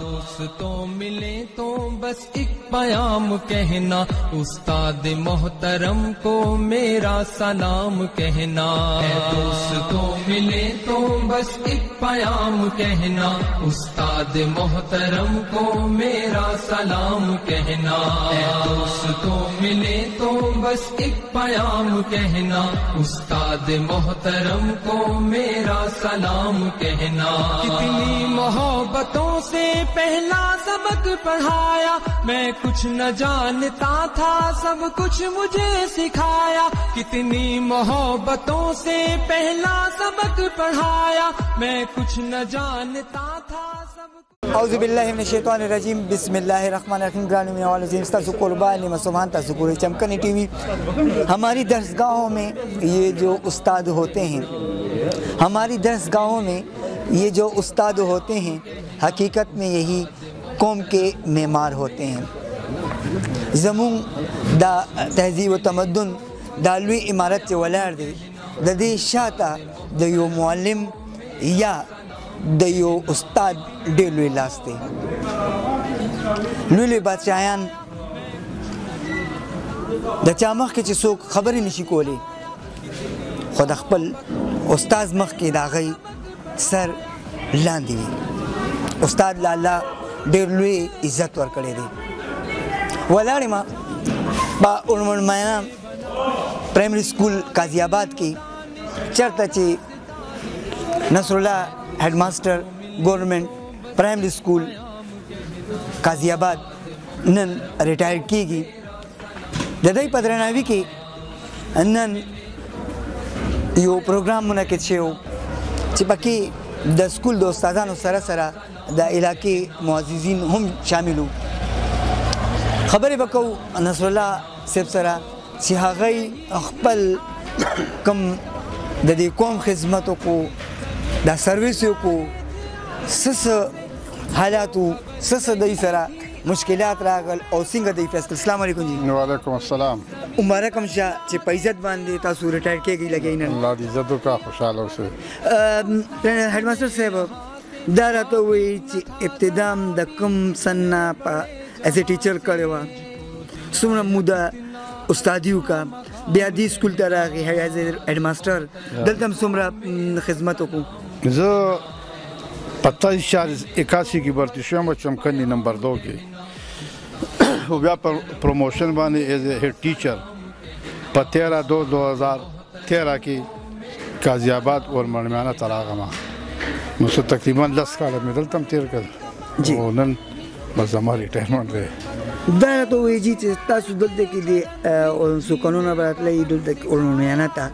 दोस्तों मिले तो बस एक प्याम कहना, उस्ताद मोहतरम को मेरा सलाम कहना। दोस्तों मिले तो बस एक प्याम कहना, उस्ताद मोहतरम को मेरा सलाम कहना। दोस्तों मिले तो बस एक प्याम कहना, उस्ताद मोहतरम को मेरा सलाम कहना। कितनी मोहब्बतों से पहला सबक पढ़ाया, मैं कुछ न जानता था सब कुछ मुझे सिखाया। कितनी मोहब्बतों से पहला सबक पढ़ाया, मैं कुछ न जानता था सब। औज़ु बिल्लाहि मिनश शैतानिर रजीम, बिस्मिल्लाहिर रहमानिर रहीम। ग्रानी में वाले जिन तासु कुर्बानी मसुभान तासु पूरे चमकनी टीवी। हमारी दरसगाहों में ये जो उस्ताद होते हैं, हमारी दरसगाहों में ये जो उस्ताद होते हैं, हकीकत में यही कौम के मेमार होते हैं। ज़मून दा तहज़ीब व तमद्दुन दालवी इमारत से वलार दे ददे शाता दयो मुअल्लिम या दयो उस्ताद डेलवे लास्ते लुले बादशाहान द चामख के सोक खबर ही निशी कोले खुद खपल उस्ताद मख के दागई सर लांदी हुई। उस्ताद लाला डेलवे इज्जत वर करे दे वलाड़ी माँ बा उर्मन मायना प्राइमरी स्कूल काजियाबाद की चरतचे Nasrullah headmaster government primary school Ghaziabad नन रिटायर कीगी ददई पदरनावी की नन यो प्रोग्राम मुनक़िद शो चिपकी द स्कूल दो उस्तादान सरा सरा द इलाके मुअज़्ज़िज़ीन हम शामिल हो। खबर बकौ नसरुल्ला सेब सरा सिहागई अखपल कम ददी कौम खिदमतों को द सर्विसों को सस हालातों सस दई सरा मुश्किलात रागल और सिंग दई फैसल। अस्सलाम वालेकुम जी। वालेकुम अस्सलाम। मुबारक हमशा चे पैजत बांधे तासु रिटायर के गई लगे इन अल्लाह दी इज्जत का खुशहाल हो से। हेडमास्टर साहब दारा तो वही चे इब्तिदाम द कम सन्ना पा एज ए टीचर करे हुआ सुमन मुदा उस्तादियों का बियादी स्कूल तरह के है एज ए हेडमास्टर दलतम सुमरा खिदमतों को जो 25/81 की भर्ती शुरू में चमकनी नंबर 2 की वो व्या प्रमोशन बाने एज ए हेड टीचर 13/2/2013 की गाजियाबाद और मरमाना तलागमा मुझसे तकरीबन 10 साल में दलतम तीर कर जी उन्हन बस हमारी रिटायरमेंट है दारा तो वही जी तासु दलते के लिए और सु कानून बरात ले दलते उन्होंने आना था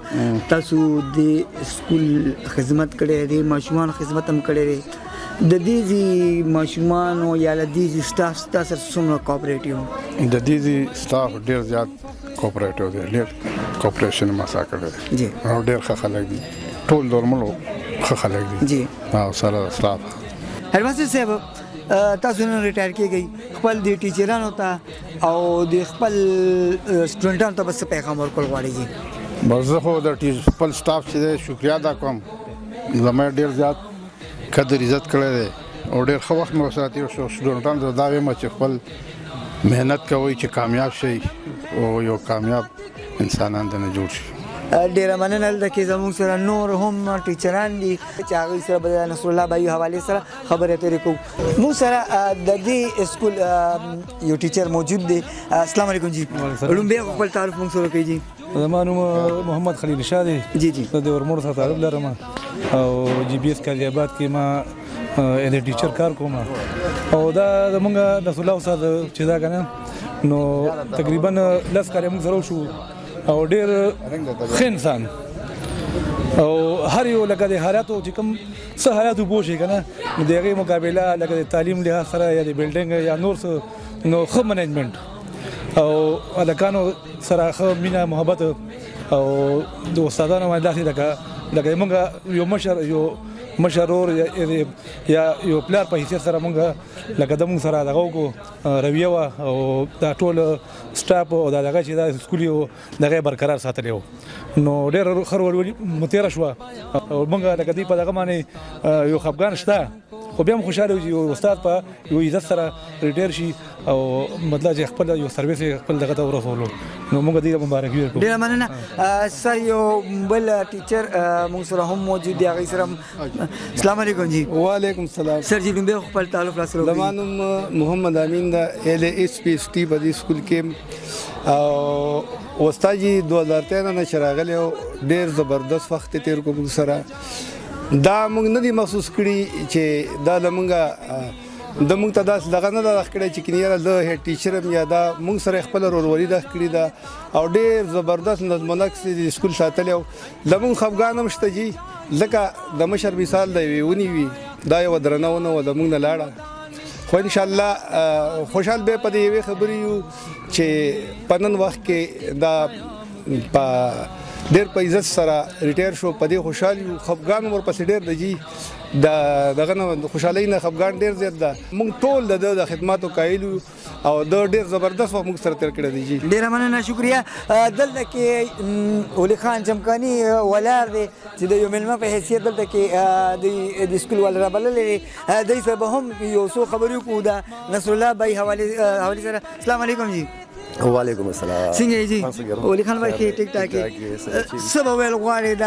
तासु दे स्कूल खिदमत करे दे माशुमान खिदमत हम करे रे ददीजी माशुमान हो या ददीजी स्टाफ तासर सुमरा कोऑपरेटिव ददीजी स्टाफ डेर ज़्यादा कोऑपरेटिव दे डेर कोऑपरेशन मसा करे जी और डेर खलक दी टोल नॉर्मल खलक दी जी हाँ सारा स्टाफ। हेडमास्टर साहब तासु ने रिटायर की गई खपल दी टीचरान होता और दी खपल स्टूडेंटान तो बस पैगाम और कोलवाड़ी जी बस हो द खपल स्टाफ से शुक्रिया अदा कम जमा डेर ज़्यादा कदर इज्जत करे दे और डेर खवख में वसाती और स्टूडेंटान तो दावे में खपल मेहनत का वही च कामयाब शई और यो कामयाब इंसान अंदर जोड़ डेरा मन नल दके जमू सर नूर हम टीचरान दी चागई सर बदा नसरुल्ला भाई हवाले सर खबर है तेरे को मु सर ददी स्कूल यो टीचर मौजूद दे। अस्सलाम वालेकुम जी। लुम्बे को कल तारुफ मुंग सर जी ज़मानु मोहम्मद खलील शाह जी जी तो और मोर सा तारुफ लरमा और जीपीएस काजियाबाद के मां एज टीचर कार को मां और दा मंगा नसरुल्ला उस्ताद चिदा कना नो तकरीबन 10 कार्य मुंग सरो शू और डेर इंसान और हर यो लगा दे हालातों चिकम स हालातों बोझे का ना देखे मुकाबला लगा दे तालीम लिहाज सरा या दे बिल्डिंग या नूर से नो ख मैनेजमेंट और अलकानो सरा ख मीना मोहब्बत और दोस्ताना में दाखिल लगा मंगा यो मशरूर या यो प्लेयर पे हिस्से सरा मंगा लगा दम सरा लगाओ को रविया और दा टोल स्टाफ और दा लगा चिदा स्कूली हो लगा बरकरार साथ ले हो नो डेर खरवली मुतेरा शुआ और मंगा लगा दी पदा कमाने यो खफगान शता خو بیا هم خوشاله یو چې یو استاد په یو عزت سره ریټایر شي او مطلب چې خپل یو سرویس خپل دغه ته ورسولو نو موږ دې مبارکي ورکړو. ډېره مننه. سر یو بل ټیچر موږ سره هم موجود دی، هغې سره السلام علیکم جی. وعلیکم السلام. سر جی لومبی خپل تعارف را سره زما نوم محمد امین ده، LHPST په دې سکول کې او استاد جي 2013 نه چې راغلی او ډېر زبردست وخت یې تېر کړو موږ سره. دا موږ نه دي محسوس کړي چې دا موږ ته داسې دغه نه ده راښ کړی چې کني یاره زه هیډ ټیچر یم یا دا موږ سره یې خپله ورورولي ده کړې ده او ډېر زبردست نظم و نسق یې سکول ساتلی او زموږ خفګان هم شته جي ځکه د مشر مثال د یوې ونې وي دا یوه درنه ونه وه زموږ نه لاړه خو انشاءالله خوشحال به په دې یوې خبرې یو چې په نن وخت کې دا په ډېر په عزت سره ریټایر شو په دې خوشحال یو خفګان ورپسې ډېر د جي دغه نه د خوشحالۍ نه خفګان ډېر زیات ده موږ ټول د ده د خدماتو قایل یو او د ډېر زبردست وخت موږ سره تېر کړی دی جي. ډېره مننه شکریه. دلته کې ولي خان چمکاني ولاړ دی چې د یو مېلمه په حیثیت دلته کې د سکول والا رابللی دی دوی سره به هم یو څو خبرې وکړو د نصر الله بای حوالې سره. السلام علیکم جی. وعلیکم السلام. څنګه یې جی؟ ولي خان بای ښې ټیک ټاک یې. څه به ویل غواړې د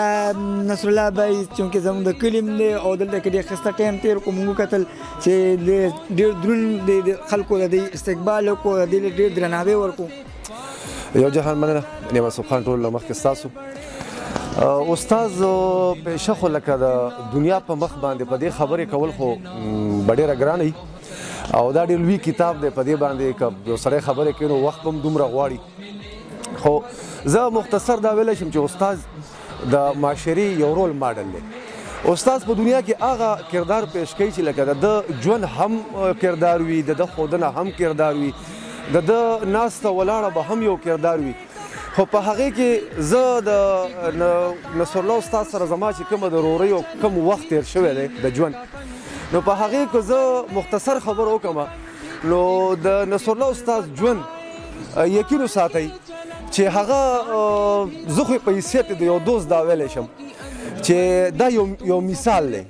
نصر الله بای چونکې زموږ د کلي هم دی او دلته کې ډېر ښایسته ټایم تېر کړو موږ وکتل چې ډېر دروند د خلکو د دې استقبال وکړو د دې ډېر درناوی ورکړو. یو جهان مننه نعمت سبحان ټول له مخکې ستاسو استاد پیشه خو لکه د دنیا په مخ باندې په دې خبرې کول خو به ډېره ګرانه وي او دا ډېر لوی کتاب دی په دې باندې که یو سړی خبرې کوي نو وخت هم دومره غواړي خو زه مختصر دا ویلی شم چې استاد د معاشري یو رول ماډل دی. استاد په دنیا کې هغه کردار پیش کوي چې لکه د ده ژوند هم کردار وي د ده ښودنه هم کردار وي د ده ناسته ولاړه به هم یو کردار وي خو په هغې کې زه د نصر الله استاد سره زما چې کومه د رورۍ او کوم وخت تېر شوی دی د ژوند نو په هغې که زه مختصر خبر وکړم نو د نصر الله استاد ژوند یقین وساتئ چې هغه زه خو په حیثیت د یو دوست دا ویلی شم چې دا یو مثال دی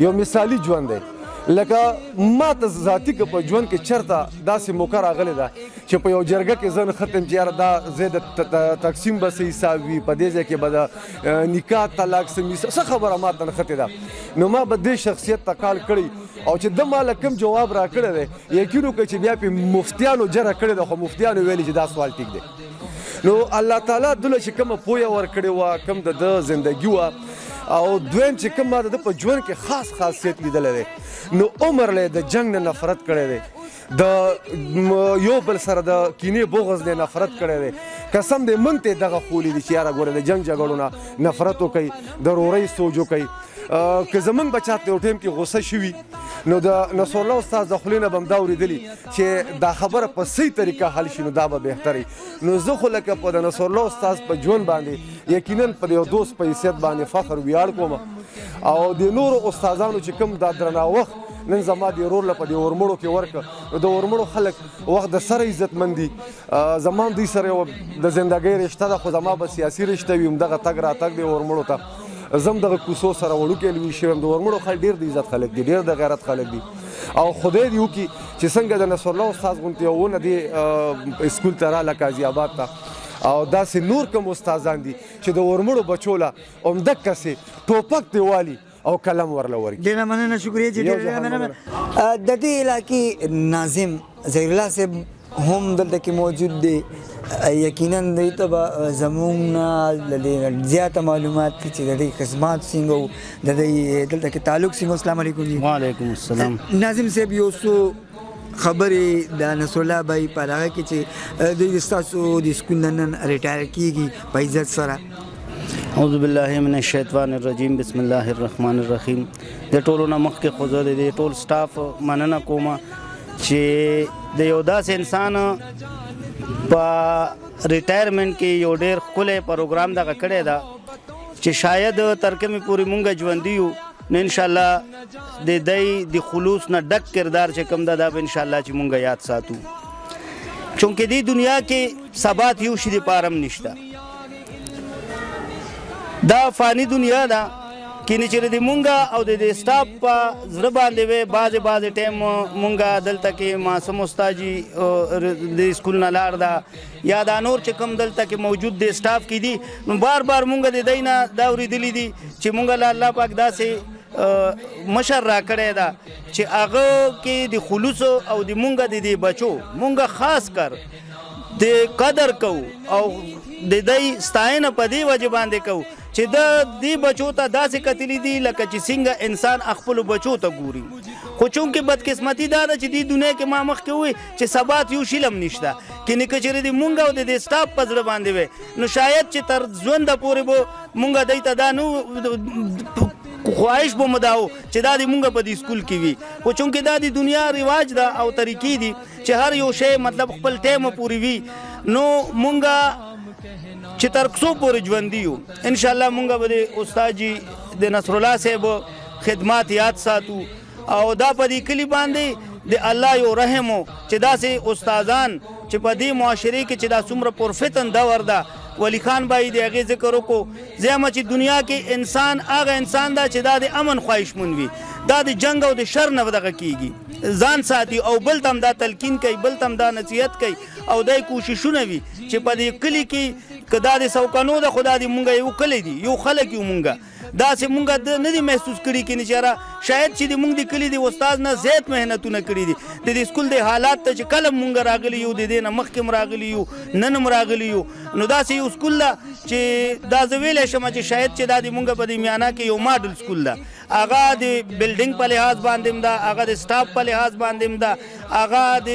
یو مثالي ژوند دی لکه ما ته ذاتي که په ژوند کې چېرته داسې موقع راغلې ده چې په یو جرګه کې زه نه ختم چې یاره دا ځای د تقسیم به څه حساب وي په دې ځای کې به د نکاح طلاق څه خبره ما ته نښتې ده نو ما به دې شخصیت ته کال کړی او چې ده ماله کوم جواب را کړی دی یقین وکړئ چې بیا پې مفتیانو جره کړې ده خو مفتیانو ویلي چې دا سوال ټیک دی نو الله تعالی دله چې کومه پویه ورکړې وه کوم د ده زندګي وه او دویم چې کوم ما د ده په ژوند کې خاص خاصیت لیدلی دی نو عمر له د جنگ نه نفرت کړی دی د یو بل سره د کینې بغض نه نفرت کړی دی قسم دې موږ ته دغه خولی دي چې یاره ګوره د جنگ جګړو نه نفرت وکړئ د رورۍ سوچ وکړئ که زمونږ بچات یو ټایم کې غوسه شوي نو د نصر الله استاد د خولې نه به هم دا اورېدلي چې دا خبره په صحیح طریقه حل شي نو دا به بهتر وي نو زه خو لکه په د نصر الله استاد په ژوند باندې یقینا په یو دوست په حیثیت باندې فخر ویاړ کوم او د نورو استادانو چې کوم دا درناوښت نن زما د ورور له په دې ورمړو کې ورکړه نو د ورمړو خلک وخت د سره عزتمند دي زما دوی سره یو د زندګۍ رشته ده خو زما به سیاسي رشته وي همدغه تګ راتګ دی ورمړو ته زم دغه کوڅو سره وړوکی لوی شوی یم د ورمړو خلک ډېر د عزت خلک دي ډېر د غیرت خلک دي او خدای دې وکړي چې څنګه د نصر الله استاد غوندې یو ونه دې سکول ته راله قاضي آباد ته او داسې نور کوم استادان دي چې د ورمړو بچو له همدقسې ټوپک دې والي او کلم ورله ورکړي. ډېره مننه شکریه چې ډېره مننه. د دې علاقې ناظم ظهیر الله صاحب هم دلته کې موجود دی یقینا دوی ته به زموږ نه زیاته معلومات چې د دې خدمات څنګه وو د دې دلته کې تعلق څنګه. السلام علیکم جی. وعلیکم السلام. ناظم صاحب یو څو خبرې د نصر الله بای په هغه کې چې دوی ستاسو د سکول نه نن ریټایر کېږي په عزت سره. اعوذ بالله من الشیطان الرجیم بسم الله الرحمن الرحیم. د ټولو نه مخکې خو زه د ټول سټاف مننه کوم چې د یو داسې انسان په ریټایرمنټ کې یو ډېر ښکلی پروګرام دغه کړی ده چې شاید تر کومې پورې مونږ ژوندي یو نو انشاءالله د دی د خلوص نه ډک کردار چې کوم ده دا به انشاءالله چې مونږ یاد ساتو چونکې دې دنیا کې ثبات یو شي دپاره هم نشته دا فانی دنیا ده کینې چې د مونږه او د سټاف په زړه باندې وې بعضې ټایم مونږه دلته کې معصوم استاد جي د سکول نه لاړ ده یا دا نور چې کوم دلته کې موجود دی سټاف کې دي نو بار مونږ د دوی نه دا اورېدلي دي چې مونږه له الله پاک داسې مشر را کړی ده چې هغه کې د خلوصو او د مونږه د دې بچو مونږه خاص کر د قدر کوو او د دوی ستاینه په دې وجه باندې کوو چې د دې بچو ته داسې کتلي دي لکه چې څنګه انسان خپلو بچو ته ګوري خو چونکې بدقسمتي دا ده چې دې دنیا کې ما مخکې ووایي چې ثبات یو شیلم نشته کینې که چېرې د مونږ او د دې سټاف په زړه باندې وی نو شاید چې تر ژونده پورې به مونږ دوی ته دا نو خواهش به مو دا و چې دا د مونږ په دې سکول کې وي خو چونکې دا د دنیا رواج ده او طریقې دي چې هر یو شی مطلب خپل ټایمه پورې وي نو مونږه چې تر څو پورې ژوندي یو انشاءالله مونږ به د استاد جي د نصرالله صاحب خدمات یاد ساتو او دا په دې کلي باندې د الله یو رحم و چې داسې استادان چې په دې معاشرې کې چې دا څومره پرفتن دور ده ولی خان بھائی د هغې ذکر وکړو زیمه چې دنیا کې انسان هغه انسان ده چې دا د امن خواهشمند وي دا د جنگ او د شر نه دغه کیږي ځان ساتي او بل تم دا تلقین کوي بل تم دا نصیحت کوي او دای کوششونه وي چې په دې کلي کې که دا د سوکانو ده خو دا د مونږ یو کلی دی یو خلک یو مونږ داسې مونږ نه دي محسوس کړي کې نه چېره شاید چې د مونږ د کلي د استاد نه زیات محنتونه کړي دي د دې سکول د حالات ته چې کله مونږ راغلي یو د دې نه مخکې م راغلي یو نن م راغلي یو نو داسې یو سکول ده چې دا زه ویلی شم چې شاید چې دا د مونږ په دې میانه کې یو ماډل سکول ده هغه د بلډینګ په لحاظ باندې هم ده هغه د سټاف په لحاظ باندې هم ده هغه د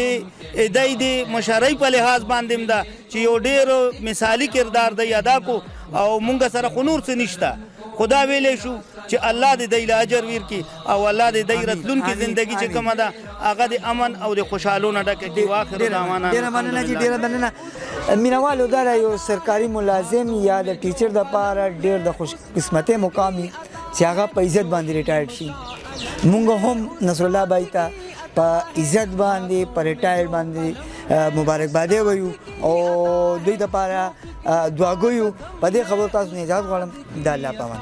دی د مشرۍ په لحاظ باندې هم ده چې یو ډېر مثالي کردار دی ادا کو او مونږ سره خو نور څه نشته خدا ویلی شو چې الله د دی له اجر ورکړي او الله د دی راتلونکي زندګي چې کومه ده هغه د امن او د خوشحالو نه ډکه کړي واخر دعوانا ډېره مننه جي ډېره مننه مینوالو دا یو سرکاري ملازم یا د ټیچر دپاره ډېر د خوش قسمتۍ مقام وي چې هغه په عزت باندې ریټایر شي مونږ هم نصرالله بھائی ته په عزت باندې په ریټایر باندې مبارکبادي وایو او دوی دپاره دعاګویو په دې خبرو تاسو نه اجازه غواړم د الله په امان